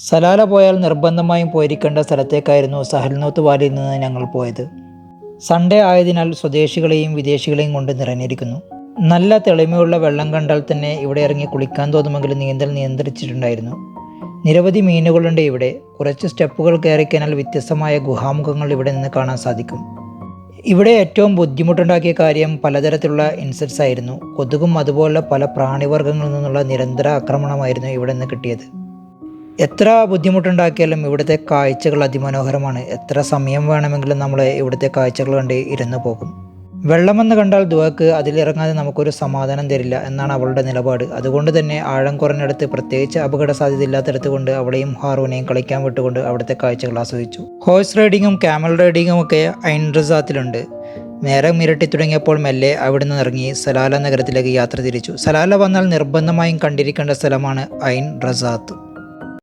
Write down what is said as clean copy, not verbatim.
Salalah പോയാൽ നിർബന്ധമായും പോയിരിക്കേണ്ട സ്ഥലത്തേക്കായിരുന്നു സഹൽനോത്ത് വാലിയിൽ നിന്ന് ഞങ്ങൾ പോയത്. സൺഡേ ആയതിനാൽ സ്വദേശികളെയും വിദേശികളെയും കൊണ്ട് നിറഞ്ഞിരിക്കുന്നു. നല്ല തെളിമയുള്ള വെള്ളം കണ്ടാൽ തന്നെ ഇവിടെ ഇറങ്ങി കുളിക്കാൻ തോന്നുമെങ്കിലും നീന്തൽ നിയന്ത്രിച്ചിട്ടുണ്ടായിരുന്നു. നിരവധി മീനുകളുണ്ട് ഇവിടെ. കുറച്ച് സ്റ്റെപ്പുകൾ കയറിക്കഴിഞ്ഞാൽ വ്യത്യസ്തമായ ഗുഹാമുഖങ്ങൾ ഇവിടെ നിന്ന് കാണാൻ സാധിക്കും. ഇവിടെ ഏറ്റവും ബുദ്ധിമുട്ടുണ്ടാക്കിയ കാര്യം പലതരത്തിലുള്ള ഇൻസെക്ട്സ് ആയിരുന്നു. കൊതുകും അതുപോലെ പല പ്രാണിവർഗ്ഗങ്ങളിൽ നിന്നുള്ള നിരന്തര ആക്രമണമായിരുന്നു ഇവിടെ നിന്ന് കിട്ടിയത്. എത്ര ബുദ്ധിമുട്ടുണ്ടാക്കിയാലും ഇവിടുത്തെ കാഴ്ചകൾ അതിമനോഹരമാണ്. എത്ര സമയം വേണമെങ്കിലും നമ്മൾ ഇവിടുത്തെ കാഴ്ചകൾ കണ്ട് ഇരുന്നു പോകും. വെള്ളമെന്ന് കണ്ടാൽ ദുആക്ക് അതിലിറങ്ങാതെ നമുക്കൊരു സമാധാനം തരില്ല എന്നാണ് അവളുടെ നിലപാട്. അതുകൊണ്ട് തന്നെ ആഴം കുറഞ്ഞെടുത്ത്, പ്രത്യേകിച്ച് അപകട സാധ്യത ഇല്ലാത്തടത്ത് കൊണ്ട് അവളെയും ഹാറൂനെയും കളിക്കാൻ വിട്ടുകൊണ്ട് അവിടുത്തെ കാഴ്ചകൾ ആസ്വദിച്ചു. ഹോഴ്സ് റൈഡിങ്ങും ക്യാമൽ റൈഡിങ്ങും ഒക്കെ ഐൻ റസാത്തിലുണ്ട്. നേരം ഇരട്ടി തുടങ്ങിയപ്പോൾ മെല്ലെ അവിടുന്ന് ഇറങ്ങി സലാല നഗരത്തിലേക്ക് യാത്ര തിരിച്ചു. സലാല വന്നാൽ നിർബന്ധമായും കണ്ടിരിക്കേണ്ട സ്ഥലമാണ് ഐൻ റസാത്ത്.